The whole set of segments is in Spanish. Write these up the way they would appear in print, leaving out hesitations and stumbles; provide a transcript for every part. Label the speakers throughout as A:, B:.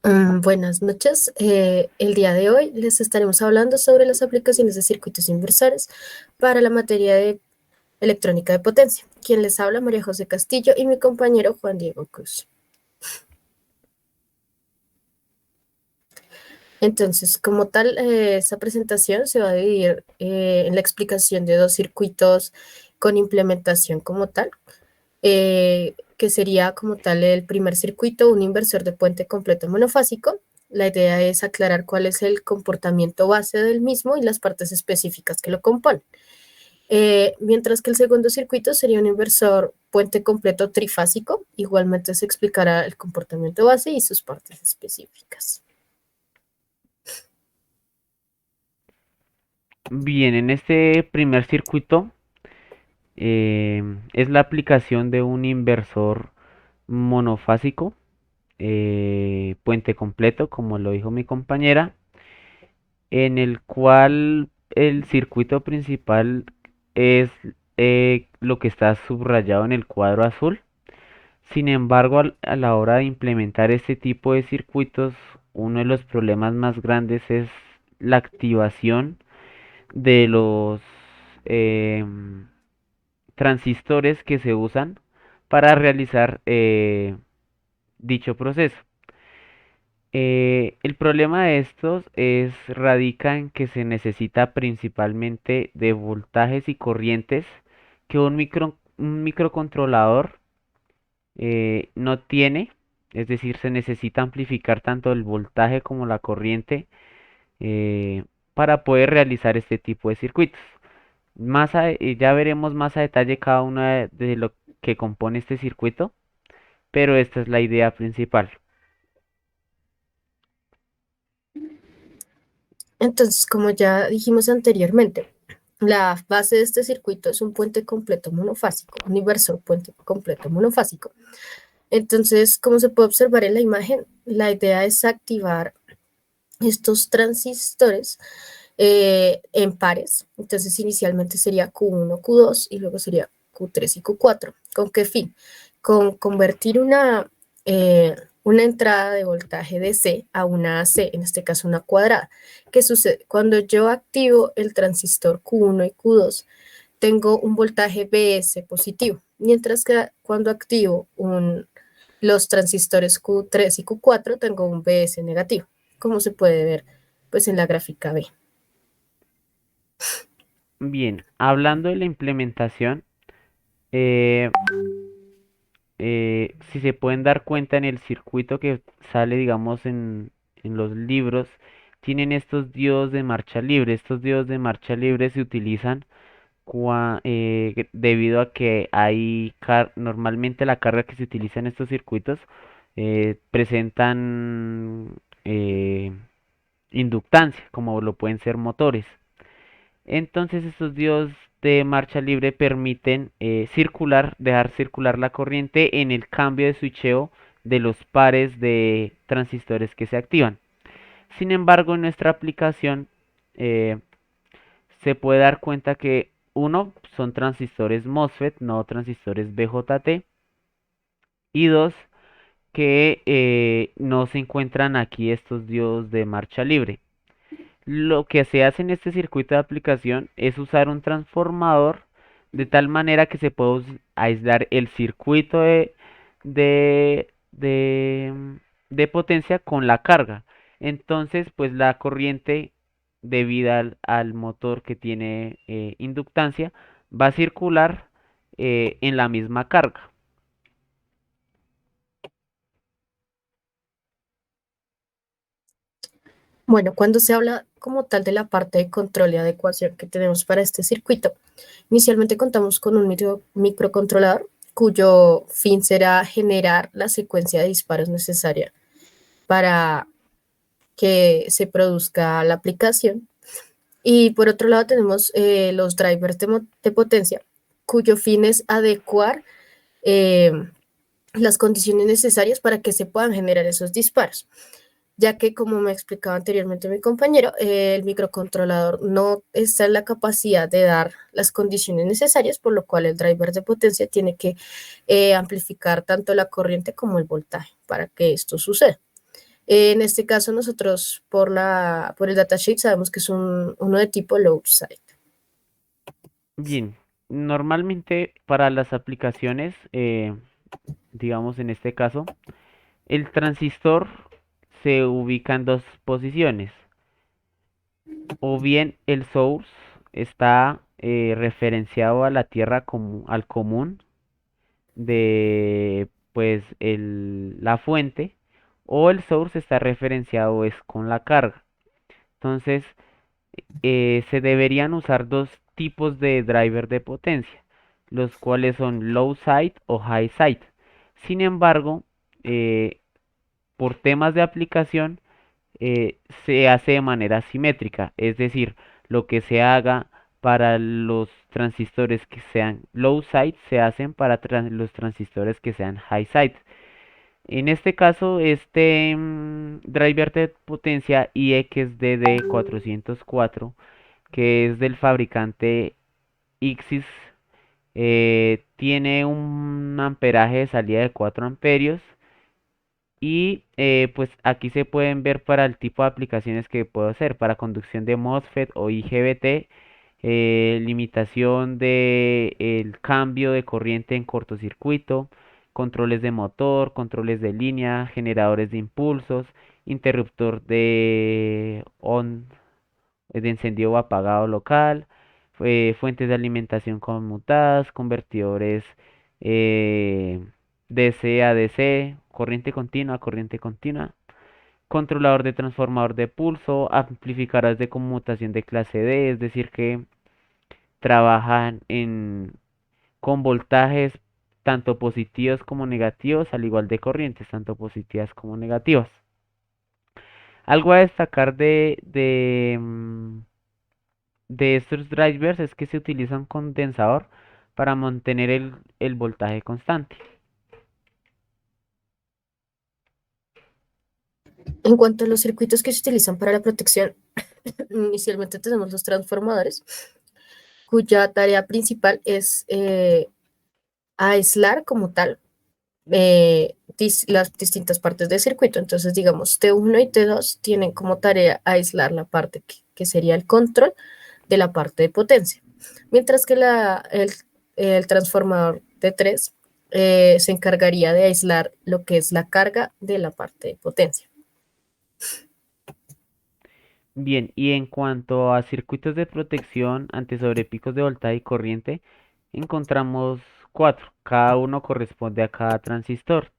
A: Buenas noches. El día de hoy les estaremos hablando sobre las aplicaciones de circuitos inversores para la materia de electrónica de potencia. Quien les habla, María José Castillo, y mi compañero Juan Diego Cruz. Entonces, como tal, esta presentación se va a dividir en la explicación de dos circuitos con implementación como tal, que sería como tal el primer circuito, un inversor de puente completo monofásico. La idea es aclarar cuál es el comportamiento base del mismo y las partes específicas que lo componen. Mientras que el segundo circuito sería un inversor puente completo trifásico. Igualmente se explicará el comportamiento base y sus partes específicas.
B: Bien, en este primer circuito es la aplicación de un inversor monofásico, puente completo, como lo dijo mi compañera, en el cual el circuito principal es lo que está subrayado en el cuadro azul. Sin embargo, a la hora de implementar este tipo de circuitos, uno de los problemas más grandes es la activación de los em, transistores que se usan para realizar dicho proceso. El problema de estos radica en que se necesita principalmente de voltajes y corrientes que un microcontrolador no tiene, es decir, se necesita amplificar tanto el voltaje como la corriente eh, para poder realizar este tipo de circuitos. Ya veremos más a detalle cada uno de lo que compone este circuito, pero esta es la idea principal.
A: Entonces, como ya dijimos anteriormente, la base de este circuito es un puente completo monofásico, un inversor puente completo monofásico. Entonces, como se puede observar en la imagen, la idea es activar estos transistores en pares. Entonces, inicialmente sería Q1, Q2 y luego sería Q3 y Q4. ¿Con qué fin? Con convertir una entrada de voltaje DC a una AC, en este caso una cuadrada. ¿Qué sucede? Cuando yo activo el transistor Q1 y Q2, tengo un voltaje BS positivo, mientras que cuando activo los transistores Q3 y Q4 tengo un BS negativo, como se puede ver pues en la gráfica B.
B: Bien, hablando de la implementación, eh, si se pueden dar cuenta en el circuito que sale, digamos, en los libros, tienen estos diodos de marcha libre. Estos diodos de marcha libre se utilizan debido a que normalmente la carga que se utiliza en estos circuitos presentan eh, inductancia, como lo pueden ser motores. Entonces estos diodos de marcha libre permiten dejar circular la corriente en el cambio de switcheo de los pares de transistores que se activan. Sin embargo, en nuestra aplicación eh, se puede dar cuenta que uno son transistores MOSFET, no transistores BJT, y dos que no se encuentran aquí estos diodos de marcha libre. Lo que se hace en este circuito de aplicación es usar un transformador de tal manera que se pueda aislar el circuito de, mm, de potencia con la carga. Entonces, pues la corriente debida al motor que tiene inductancia va a circular en la misma carga.
A: Bueno, cuando se habla como tal de la parte de control y adecuación que tenemos para este circuito, inicialmente contamos con un microcontrolador cuyo fin será generar la secuencia de disparos necesaria para que se produzca la aplicación. Y por otro lado tenemos los drivers de potencia, cuyo fin es adecuar eh, las condiciones necesarias para que se puedan generar esos disparos, ya que como me explicaba anteriormente mi compañero, el microcontrolador no está en la capacidad de dar las condiciones necesarias, por lo cual el driver de potencia tiene que amplificar tanto la corriente como el voltaje para que esto suceda. En este caso, nosotros por el datasheet sabemos que es uno de tipo load side.
B: Bien, normalmente para las aplicaciones, digamos en este caso, el transistor se ubica en dos posiciones. O bien el source está referenciado a la tierra al común de pues la fuente, o el source está referenciado es con la carga. Entonces se deberían usar dos tipos de driver de potencia, los cuales son low side o high side. Sin embargo, eh, por temas de aplicación, se hace de manera simétrica, es decir, lo que se haga para los transistores que sean low side se hacen para los transistores que sean high side. En este caso, este driver de potencia IXDD404, que es del fabricante Ixis, tiene un amperaje de salida de 4 amperios y pues aquí se pueden ver para el tipo de aplicaciones que puedo hacer, para conducción de MOSFET o IGBT, limitación de el cambio de corriente en cortocircuito, controles de motor, controles de línea, generadores de impulsos, interruptor de on, de encendido o apagado local, fuentes de alimentación conmutadas, convertidores eh, DC a DC, corriente continua, controlador de transformador de pulso, amplificadores de conmutación de clase D, es decir que trabajan con voltajes tanto positivos como negativos, al igual de corrientes tanto positivas como negativas. Algo a destacar de estos drivers es que se utiliza un condensador para mantener el voltaje constante.
A: En cuanto a los circuitos que se utilizan para la protección, inicialmente tenemos los transformadores, cuya tarea principal es aislar como tal las distintas partes del circuito. Entonces, digamos, T1 y T2 tienen como tarea aislar la parte que sería el control de la parte de potencia, mientras que el transformador T3 se encargaría de aislar lo que es la carga de la parte de potencia.
B: Bien, y en cuanto a circuitos de protección ante sobrepicos de voltaje y corriente, encontramos cuatro. Cada uno corresponde a cada transistor.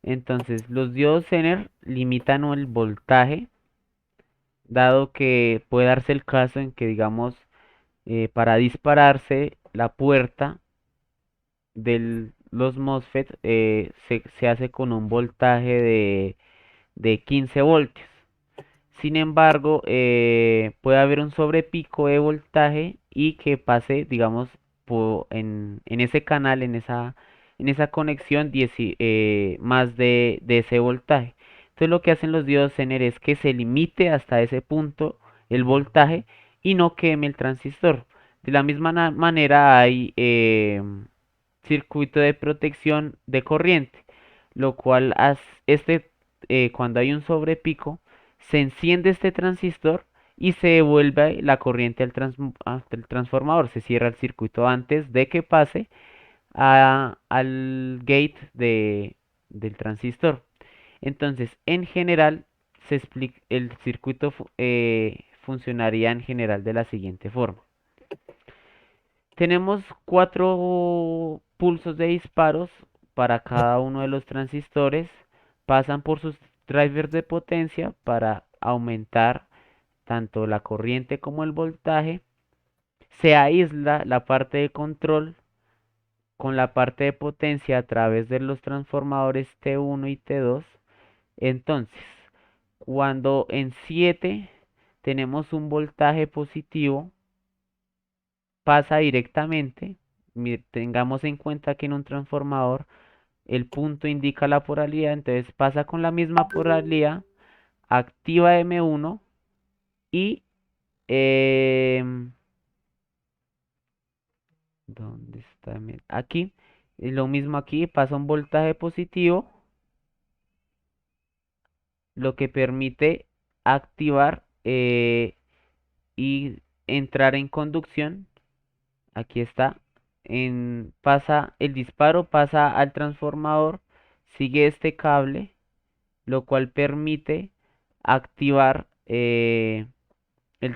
B: Entonces, los diodos Zener limitan el voltaje, dado que puede darse el caso en que, digamos, para dispararse la puerta de los MOSFET se hace con un voltaje de 15 voltios. Sin embargo, puede haber un sobrepico de voltaje y que pase, digamos, en ese canal, en esa conexión, más de ese voltaje. Entonces lo que hacen los diodos Zener es que se limite hasta ese punto el voltaje y no queme el transistor. De la misma manera hay circuito de protección de corriente, lo cual cuando hay un sobrepico, se enciende este transistor y se devuelve la corriente al transformador. Se cierra el circuito antes de que pase al gate del transistor. Entonces, en general, el circuito funcionaría en general de la siguiente forma. Tenemos cuatro pulsos de disparos para cada uno de los transistores. Pasan por sus drivers de potencia para aumentar tanto la corriente como el voltaje. Se aísla la parte de control con la parte de potencia a través de los transformadores T1 y T2. Entonces, cuando en 7 tenemos un voltaje positivo, pasa directamente. Tengamos en cuenta que en un transformador el punto indica la polaridad, entonces pasa con la misma polaridad, activa M1 y ¿dónde está? Aquí, lo mismo aquí, pasa un voltaje positivo lo que permite activar y entrar en conducción. Aquí está. Pasa el disparo, pasa al transformador, sigue este cable, lo cual permite activar el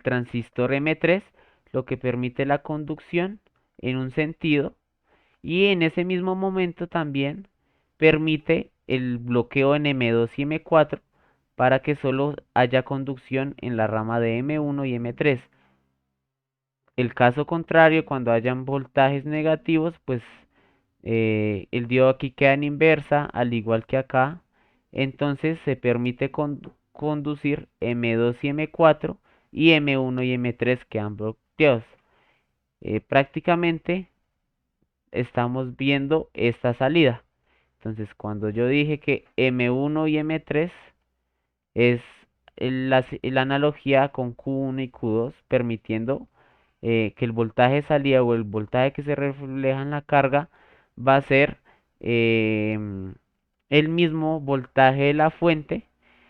B: transistor M3, lo que permite la conducción en un sentido, y en ese mismo momento también permite el bloqueo en M2 y M4 para que solo haya conducción en la rama de M1 y M3. El caso contrario, cuando hayan voltajes negativos, pues el diodo aquí queda en inversa, al igual que acá. Entonces se permite conducir M2 y M4 y M1 y M3 quedan bloqueados. Prácticamente estamos viendo esta salida. Entonces cuando yo dije que M1 y M3 es la analogía con Q1 y Q2, permitiendo que el voltaje de salida o el voltaje que se refleja en la carga va a ser el mismo voltaje de la fuente,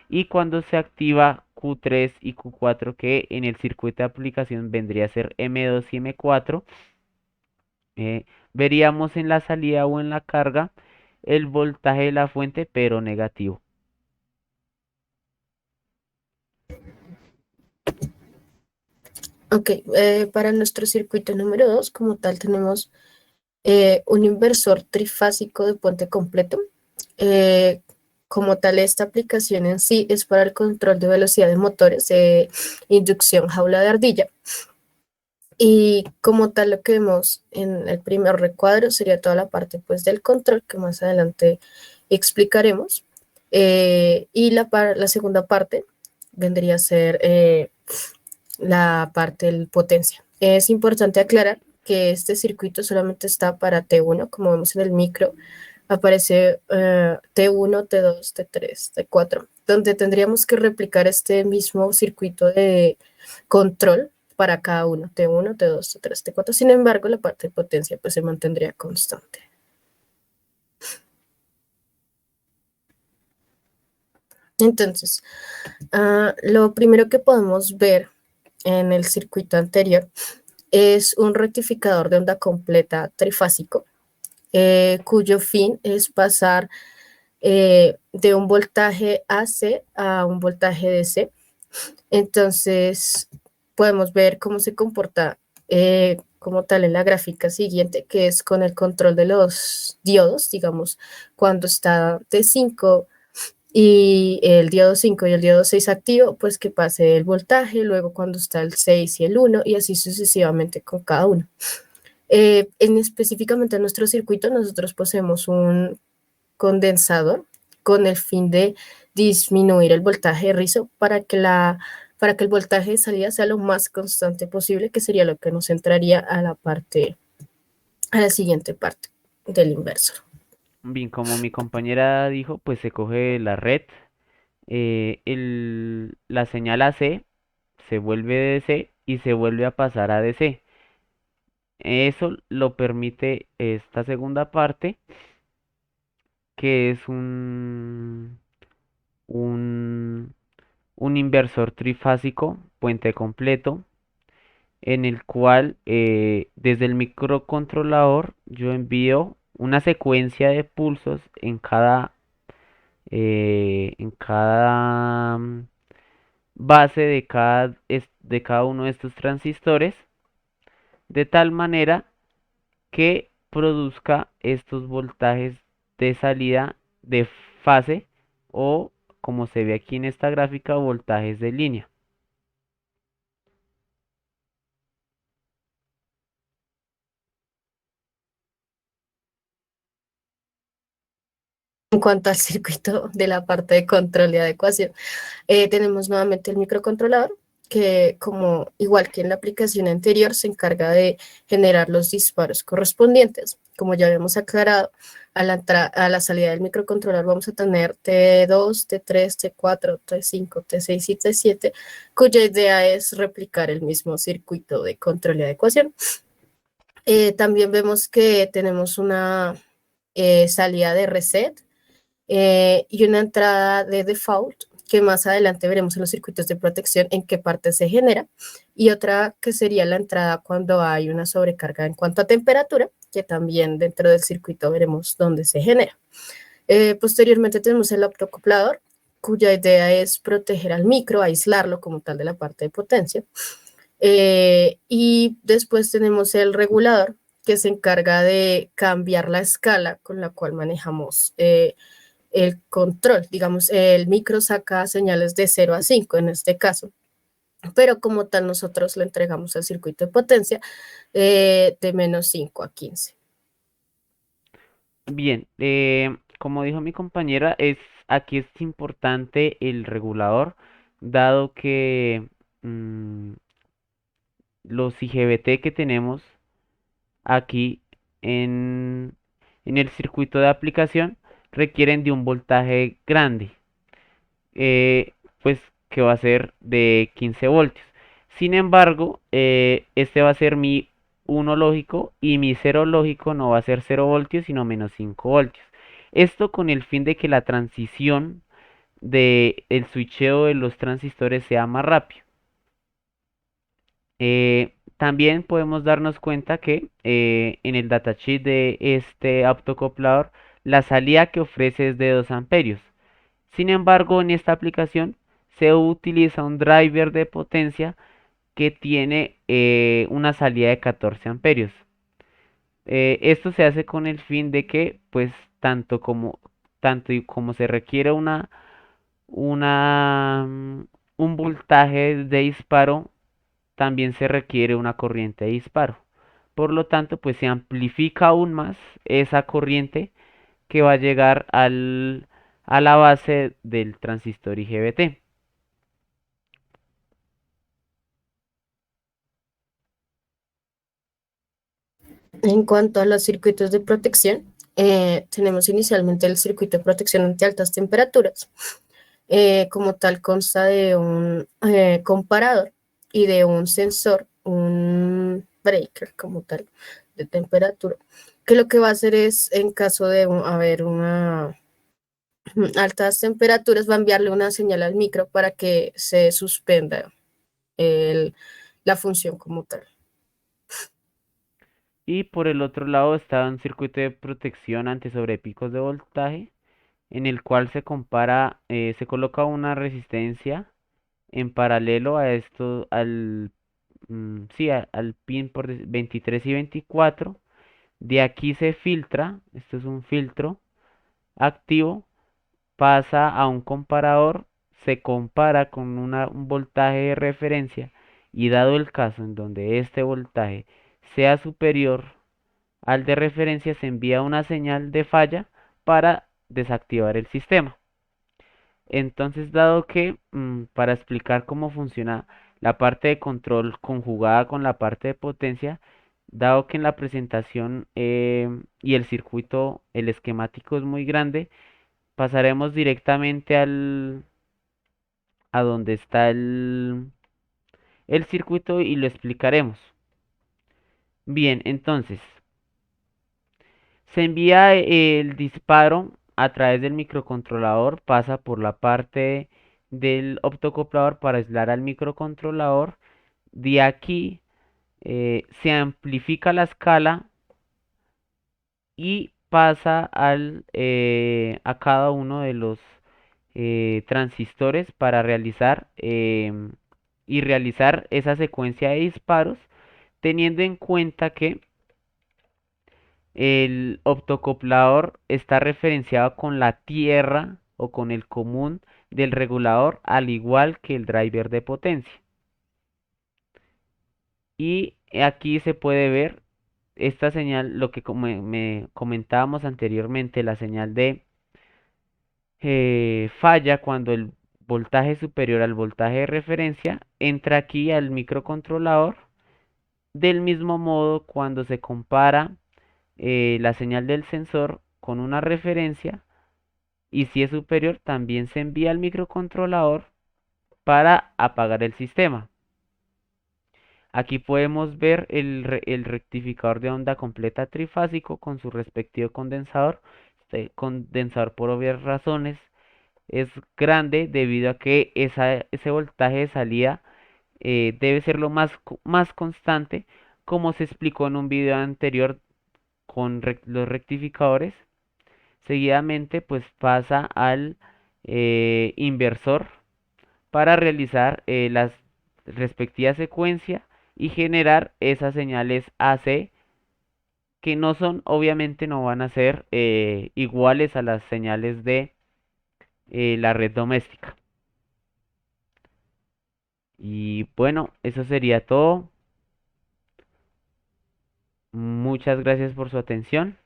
B: y cuando se activa Q3 y Q4, que en el circuito de aplicación vendría a ser M2 y M4, veríamos en la salida o en la carga el voltaje de la fuente pero negativo.
A: Ok, para nuestro circuito número 2, como tal, tenemos un inversor trifásico de puente completo. Eh, como tal, esta aplicación en sí es para el control de velocidad de motores, inducción jaula de ardilla. Y como tal, lo que vemos en el primer recuadro sería toda la parte pues, del control que más adelante explicaremos. Y la segunda parte vendría a ser la parte del potencia. Es importante aclarar que este circuito solamente está para T1, como vemos en el micro, aparece T1, T2, T3, T4, donde tendríamos que replicar este mismo circuito de control para cada uno, T1, T2, T3, T4. Sin embargo, la parte de potencia pues se mantendría constante. Entonces, lo primero que podemos ver en el circuito anterior es un rectificador de onda completa trifásico, cuyo fin es pasar de un voltaje AC a un voltaje DC. Entonces, podemos ver cómo se comporta como tal en la gráfica siguiente, que es con el control de los diodos, digamos, cuando está T5 y el diodo 5 y el diodo 6 activo, pues que pase el voltaje, luego cuando está el 6 y el 1, y así sucesivamente con cada uno. Específicamente en nuestro circuito, nosotros poseemos un condensador con el fin de disminuir el voltaje de rizo para que el voltaje de salida sea lo más constante posible, que sería lo que nos entraría a a la siguiente parte del inversor.
B: Bien, como mi compañera dijo, pues se coge la red, la señal AC se vuelve DC y se vuelve a pasar a DC. Eso lo permite esta segunda parte, que es un, un inversor trifásico, puente completo, en el cual desde el microcontrolador yo envío una secuencia de pulsos en cada base de cada uno de estos transistores, de tal manera que produzca estos voltajes de salida de fase, o como se ve aquí en esta gráfica, voltajes de línea.
A: En cuanto al circuito de la parte de control y adecuación, tenemos nuevamente el microcontrolador, que como igual que en la aplicación anterior, se encarga de generar los disparos correspondientes. Como ya habíamos aclarado, a la salida del microcontrolador vamos a tener T2, T3, T4, T5, T6 y T7, cuya idea es replicar el mismo circuito de control y adecuación. También vemos que tenemos una salida de reset y una entrada de default, que más adelante veremos en los circuitos de protección en qué parte se genera, y otra que sería la entrada cuando hay una sobrecarga en cuanto a temperatura, que también dentro del circuito veremos dónde se genera. Posteriormente tenemos el optocoplador, cuya idea es proteger al micro, aislarlo como tal de la parte de potencia. Y después tenemos el regulador, que se encarga de cambiar la escala con la cual manejamos el control. Digamos, el micro saca señales de 0 a 5 en este caso, pero como tal nosotros le entregamos el circuito de potencia de menos 5 a 15.
B: Bien, como dijo mi compañera, aquí es importante el regulador, dado que mm, los IGBT que tenemos aquí en, en el circuito de aplicación requieren de un voltaje grande, eh, pues que va a ser de 15 voltios. Sin embargo, este va a ser mi uno lógico y mi 0 lógico no va a ser 0 voltios, sino menos 5 voltios. Esto con el fin de que la transición del switcheo de los transistores sea más rápido. También podemos darnos cuenta que en el datasheet de este autocoplador la salida que ofrece es de 2 amperios. Sin embargo, en esta aplicación se utiliza un driver de potencia que tiene una salida de 14 amperios. Esto se hace con el fin de que, pues, tanto y como se requiere una, mm, un voltaje de disparo, también se requiere una corriente de disparo. Por lo tanto, pues se amplifica aún más esa corriente que va a llegar a la base del transistor IGBT.
A: En cuanto a los circuitos de protección, tenemos inicialmente el circuito de protección ante altas temperaturas. Como tal consta de un comparador y de un sensor, un breaker como tal de temperatura, que lo que va a hacer es, en caso de haber una altas temperaturas, va a enviarle una señal al micro para que se suspenda el, la función como tal.
B: Y por el otro lado está un circuito de protección ante sobrepicos de voltaje, en el cual se coloca una resistencia en paralelo a esto, sí, al pin 23 y 24. De aquí se filtra, esto es un filtro activo, pasa a un comparador, se compara con un voltaje de referencia y dado el caso en donde este voltaje sea superior al de referencia, se envía una señal de falla para desactivar el sistema. Entonces, dado que para explicar cómo funciona la parte de control conjugada con la parte de potencia, dado que en la presentación y el circuito, el esquemático es muy grande, pasaremos directamente a donde está el circuito y lo explicaremos. Bien, entonces, se envía el disparo a través del microcontrolador, pasa por la parte del optocoplador para aislar al microcontrolador. De aquí se amplifica la escala y pasa a cada uno de los transistores para realizar esa secuencia de disparos, teniendo en cuenta que el optocoplador está referenciado con la tierra o con el común del regulador, al igual que el driver de potencia. Y aquí se puede ver esta señal, lo que como me comentábamos anteriormente, la señal de falla cuando el voltaje superior al voltaje de referencia entra aquí al microcontrolador. Del mismo modo, cuando se compara la señal del sensor con una referencia y si es superior, también se envía al microcontrolador para apagar el sistema. Aquí podemos ver el rectificador de onda completa trifásico con su respectivo condensador. Este condensador, por obvias razones, es grande debido a que ese voltaje de salida debe ser lo más constante, como se explicó en un video anterior con los rectificadores. Seguidamente, pues pasa al inversor para realizar las respectivas secuencias y generar esas señales AC que no son, obviamente no van a ser iguales a las señales de la red doméstica. Y bueno, eso sería todo. Muchas gracias por su atención.